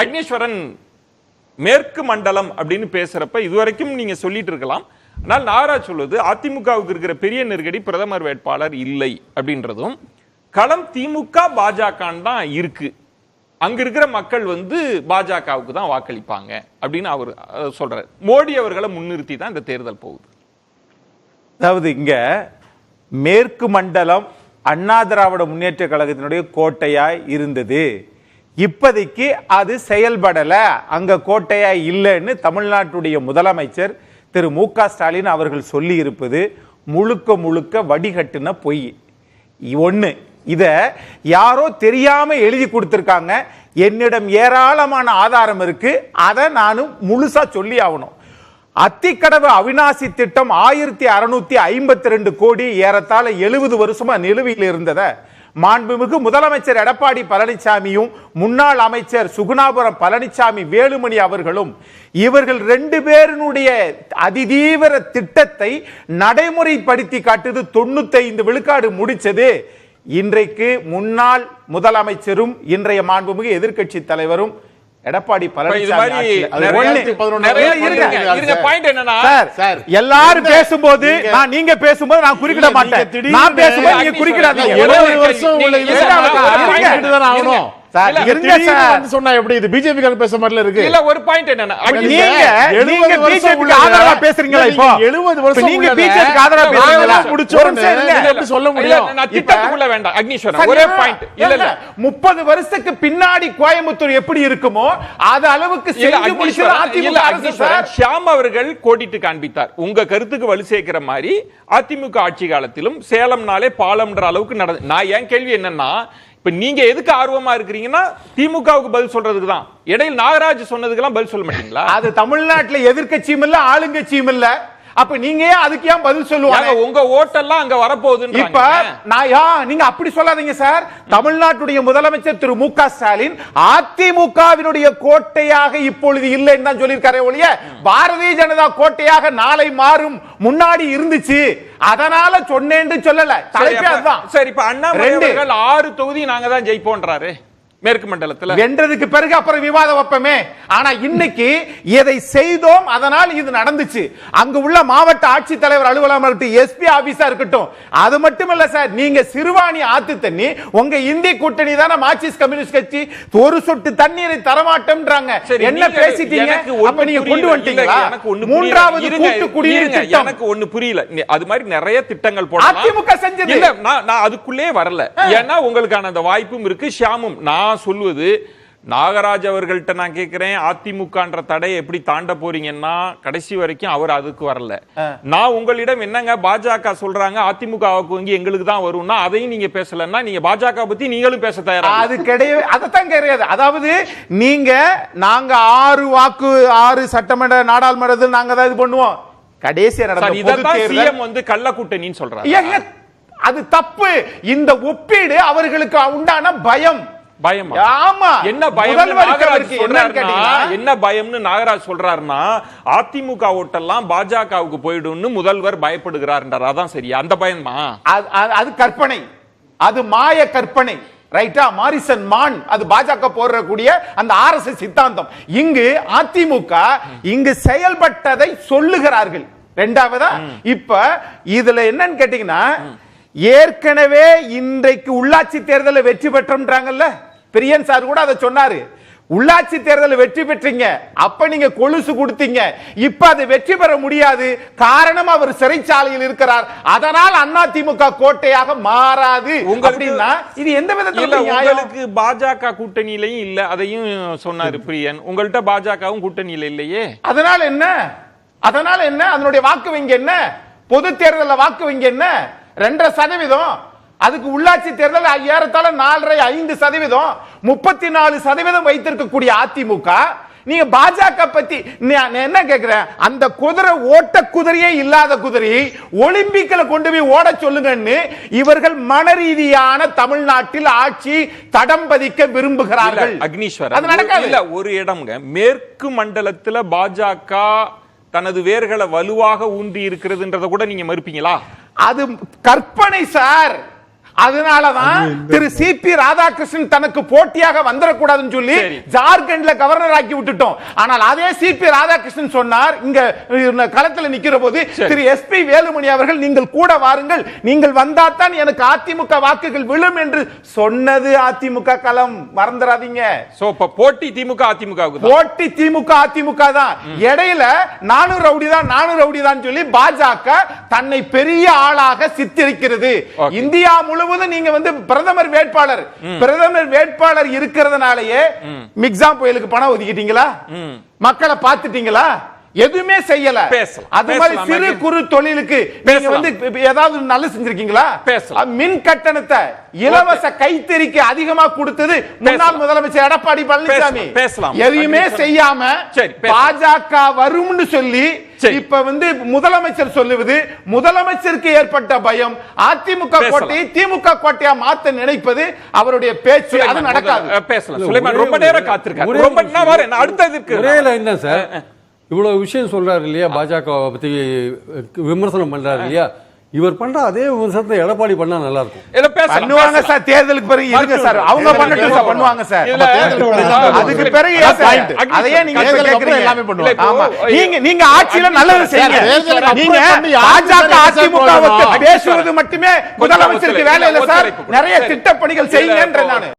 அக்னீஸ்வரன் மேற்கு மண்டலம் அப்படின்னு பேசுறப்ப இதுவரைக்கும் நீங்க சொல்லிட்டு இருக்கலாம். ஆனால் நாகராஜ் சொல்வது அதிமுகவுக்கு இருக்கிற பெரிய நெருக்கடி பிரதமர் வேட்பாளர் இல்லை அப்படின்றதும், களம் திமுக பாஜக தான் இருக்கு, அங்க இருக்கிற மக்கள் பாஜகவுக்கு தான் வாக்களிப்பாங்க அப்படின்னு அவர் சொல்றாரு. மோடி அவர்களை முன்னிறுத்தி தான் இந்த தேர்தல் போகுது. அதாவது இங்க மேற்கு மண்டலம் அண்ணா திராவிட முன்னேற்ற கழகத்தினுடைய கோட்டையாய் இருந்தது. இப்போதைக்கு அது செயல்படல, அங்க கோட்டையா இல்லைன்னு தமிழ்நாட்டுடைய முதலமைச்சர் திரு மு.க. ஸ்டாலின் அவர்கள் சொல்லி இருப்பது முழுக்க முழுக்க வடிகட்டின பொய். ஒண்ணு, இத யாரோ தெரியாம எழுதி கொடுத்திருக்காங்க. என்னிடம் ஏராளமான ஆதாரம் இருக்கு, அதை நானும் முழுசா சொல்லி ஆகணும். அத்திக்கடவு அவிநாசி திட்டம் 1652 கோடி, ஏறத்தாழ 70 வருஷமா நிலுவையில் இருந்தத மாண்புமிகு முதலமைச்சர் எடப்பாடி பழனிசாமியும் முன்னாள் அமைச்சர் சுகுணாபுரம் பழனிசாமி வேலுமணி அவர்களும் இவர்கள் 2 பேருடைய அதிதீவிர திட்டத்தை நடைமுறைப்படுத்தி காட்டுது. 95 விழுக்காடு முடிச்சது. இன்றைக்கு முன்னாள் முதலமைச்சரும் இன்றைய மாண்புமிகு எதிர்க்கட்சி தலைவரும் எடப்பாடி பழனிசாமி எல்லாரும் பேசும்போது நீங்க பேசும்போது நான் குறுக்கிட மாட்டேன். நான் பேசும்போது நீங்க குறுக்கிடாதீங்க. 70 வருஷம் சொன்னா எப்படி இது பிஜேபி பேச மாதிரி இருக்கு? இல்ல ஒரு பாயிண்ட் என்னன்னா, நீங்க பிஜேபிக்கு ஆதரவா பேசுறீங்களா? இப்போ 70 வருஷம் நீங்க பிஜேபிக்கு ஆதரவா பேசுறீங்களா? முடிச்சோம் சொல்ல முடியும். நான் திட்டத்துக்குள்ள வேண்டாம் அக்னீஸ்வரன், ஒரே பாயிண்ட். இல்ல இல்ல 30 வருஷத்துக்கு பின்னாடி கோயம்புத்தூர் எப்படி இருக்குமோ அது அளவுக்கு செஞ்சு முடிச்சது அதிமுக அரசு சார். ஷியாம் அவர்கள் கோடிட்டு காண்பித்தார். உங்க கருத்துக்கு வலு சேர்க்கிற மாதிரி அதிமுக ஆட்சி காலத்திலும் சேலம்னாலே பாலம்ன்ற அளவுக்கு நடந்து. நான் ஏன் கேள்வி என்னன்னா, இப்ப நீங்க எதுக்கு ஆர்வமா இருக்கிறீங்கன்னா திமுகவுக்கு பதில் சொல்றதுக்கு தான். இடையில் நாகராஜ் சொன்னதுக்கெல்லாம் பதில் சொல்ல மாட்டீங்களா? அது தமிழ்நாட்டுல எதிர்க்கட்சியும் இல்ல ஆளுங்கட்சியும் இல்ல. அப்ப நீங்க ஏன் அதுக்கு ஏன் பதில் சொல்லுவாங்க? உங்க ஓட்டெல்லாம் அங்க வரப்போகுதுன்னு. இப்ப நீங்க அப்படி சொல்லாதீங்க சார். தமிழ்நாட்டுடைய முதலமைச்சர் திரு மு.க. ஸ்டாலின் அதிமுகவினுடைய கோட்டையாக இப்பொழுது இல்லைன்னு தான் சொல்லியிருக்காரே ஒழிய பாரதிய ஜனதா கோட்டையாக நாளை மாறும் முன்னாடி இருந்துச்சு அதனால சொன்னேன்னு சொல்லல. தலைப்பே அதுதான். சரி, இப்ப அண்ணாமலை அவர்கள் 6 தொகுதி நாங்க தான் ஜெயிப்போன்றாரு மேற்கு மண்டலத்துல. வென்றதுக்கு பிறகு அப்புறம் விவாதம் வைப்பமே. ஆனா இன்னைக்கு எதை செய்தோம், அதனால் இது நடந்துச்சு. அங்க உள்ள மாவட்ட ஆட்சித்தலைவர் அலுவலகம் இருக்கட்டும், எஸ்பி ஆபீஸா இருக்கட்டும், அது மட்டுமல்ல சார், நீங்க சிறுவாணி ஆத்து தண்ணி உங்க இந்தி கூட்டணி தானே மார்க்சிஸ்ட் கம்யூனிஸ்ட் கட்சி ஒரு சொட்டு தண்ணீரை தரமாட்டோம்ன்றாங்க. என்ன பேசிட்டீங்க? அப்ப நீங்க கொண்டு வந்துட்டீங்களா? மூன்றாவது கூட்டு குடிநீர் திட்டம். எனக்கு ஒண்ணு புரியல. அது மாதிரி நிறைய திட்டங்கள் போடலாம். அதிமுக செஞ்சது இல்ல, நான் அதுக்குள்ளே வரல. ஏன்னா உங்களுக்கான அந்த வாய்ப்பும் இருக்கு. ஷியாமும் நான் சொல்லுவது, நாகராஜ் அவர்கள்ட்ட நான் கேட்கிறேன், அதிமுகன்ற தடையை எப்படி தாண்ட போறீங்கன்னா கடைசி வரைக்கும் அவர் அதுக்கு வரல. நான் உங்களிடம் என்னங்க பாஜக சொல்றாங்க அதிமுகவுக்கு வங்கி எங்களுக்கு தான் வரும்னா அதையும் நீங்க பேசலன்னா நீங்க பாஜக பத்தி நீங்களும் பேச தயாரா? அது கிடையாது, அதத்தான் கிடையாது. அதாவது நாங்க 6 சட்டமன்ற நாடாளுமன்றத்தில் நாங்க தான் இது பண்ணுவோம். கடைசியா நடந்த கள்ள கூட்டணின்னு சொல்றாங்க. அது தப்பு. இந்த ஒப்பீடு அவர்களுக்கு உண்டான பயம். என்ன பயம்னு நாகராஜ் சொல்றாருன்னா, அதிமுக ஓட்டெல்லாம் பாஜகவுக்கு போயிடும்னு முதல்வர் பயப்படுகிறார். அதான் சரியா? அந்த பயமா? அது கற்பனை, அது மாய கற்பனை. ரைட்டா? மாரிசன் மான், அது பாஜக போடக்கூடிய அந்த RSS சித்தாந்தம். இங்கு அதிமுக இங்கு செயல்பட்டதை சொல்லுகிறார்கள். இரண்டாவதா இப்ப இதுல என்னன்னு கேட்டீங்கன்னா, ஏற்கனவே இன்றைக்கு உள்ளாட்சி தேர்தலில் வெற்றி பெற்றோம்ன்றாங்கல்ல, பிரியன் சார் கூட அதை சொன்னாரு. உள்ளாட்சி தேர்தலில் வெற்றி பெற்றீங்க, அப்ப நீங்க கொலுசு கொடுத்தீங்க, இப்ப அது வெற்றி பெற முடியாது. காரணம் அவர் சிறைச்சாலையில் இருக்கிறார். அதனால் அதிமுக கோட்டையாக மாறாது. அப்படின்னா இது எந்த விதத்தில் உங்களுக்கு பாஜக கூட்டணியிலையும் இல்ல, அதையும் சொன்னாரு பிரியன். உங்கள்கிட்ட பாஜகவும் கூட்டணியில இல்லையே. அதனால என்ன? அதனுடைய வாக்கு வங்கி என்ன? பொது தேர்தலில் வாக்கு வங்கி என்ன? 2%. அதுக்கு உள்ளாட்சி தேர்தல் ஏறத்தாழ 4.5%, 34% வைத்திருக்கக்கூடிய அதிமுக. நீங்க பாஜக பத்தி என்ன கேக்குறேன்? அந்த குதிரை ஓட்ட குதிரையே இல்லாத குதிரையை ஒலிம்பிக்ல கொண்டு போய் ஓட சொல்லுங்கன்னு இவர்கள் மனரீதியான தமிழ்நாட்டில் ஆட்சி தடம் பதிக்க விரும்புகிறார்கள். அக்னீஸ்வரன், அது நடக்காது. இல்ல, ஒரு இடம்ங்க மேற்கு மண்டலத்துல பாஜக தனது வேர்களை வலுவாக ஊன்றி இருக்கிறதுன்றத கூட நீங்க மறுப்பீங்களா? அது கற்பனை சார். அதனாலதான் திரு சி.பி. ராதாகிருஷ்ணன் தனக்கு போட்டியாக வந்துடக்கூடாதுன்னு சொல்லி சரி. ஜார்க்கண்ட்ல கவர்னர் ஆக்கி விட்டுட்டோம். ஆனால் அதே சி.பி. ராதாகிருஷ்ணன் சொன்னார் இங்க களத்துல நிக்கிற போது திரு எஸ்.பி. வேலுமணி அவர்கள் நீங்கள் கூட வாருங்கள், நீங்கள் வந்தாதான் எனக்கு அதிமுக வாக்குகள் விழும் என்று சொன்னது அதிமுக களம். மறந்துடாதீங்க. சோ இப்ப போட்டி திமுக அதிமுகவுக்கு தான். போட்டி திமுக அதிமுக தான். இடையில நானூறு ரவுடி தான் சொல்லி பாஜக தன்னை பெரிய ஆளாக சித்தரிக்கிறது. இந்தியா முழுவதும் நீங்க வந்து பிரதமர் வேட்பாளர் இருக்கிறதுனாலயே மிக்ஸாம் புயலுக்கு பணம் ஒதுக்கிட்டீங்களா? மக்களை பார்த்துட்டீங்களா? எதுவுமே செய்யல. அது மாதிரி சிறு குறு தொழிலுக்கு நீங்க வந்து ஏதாவது நல்ல செஞ்சிருக்கீங்களா? மின் கட்டணத்தை இலவச கைத்தறிக்கு அதிகமா கொடுத்தது முன்னாள் முதலமைச்சர் எடப்பாடி பழனிசாமி. எதையுமே செய்யாம பாஜக வரும்னு சொல்லி இப்ப வந்து முதலமைச்சர் சொல்லுவது, முதலமைச்சருக்கு ஏற்பட்ட பயம் அதிமுக கோட்டையை திமுக கோட்டையா மாத்த நினைப்பது அவருடைய பேச்சு. அது நடக்காது. பேசலாம் சுலைமான், ரொம்ப நேரம் காத்திருக்காரு. ரொம்ப நான் அடுத்ததுக்கு ஒரே லைன் தான் சார். இவ்வளவு விஷயம் சொல்றாரு இல்லையா, பாஜக பத்தி விமர்சனம் பண்றாரு இல்லையா, இவர் பண்ற அதே விமர்சனத்தை எடப்பாடி பண்ணா நல்லா இருக்கும். பண்ணுவாங்க சார், தேர்தலுக்கு பிறகு இருங்க சார், அவங்க பண்ணட்டும் சார், பண்ணுவாங்க சார். அதுக்கு பிறகு அதையே நீங்க கேக்குறீங்க. எல்லாமே பண்ணுவாங்க. ஆமா, நீங்க ஆட்சியில நல்லது செய்யுங்க. நீங்க பாஜக அதிமுக பேசுவது மட்டுமே முதலமைச்சருக்கு வேலை இல்ல சார், நிறைய திட்டப்பணிகள் செய்யுங்கன்ற நானு.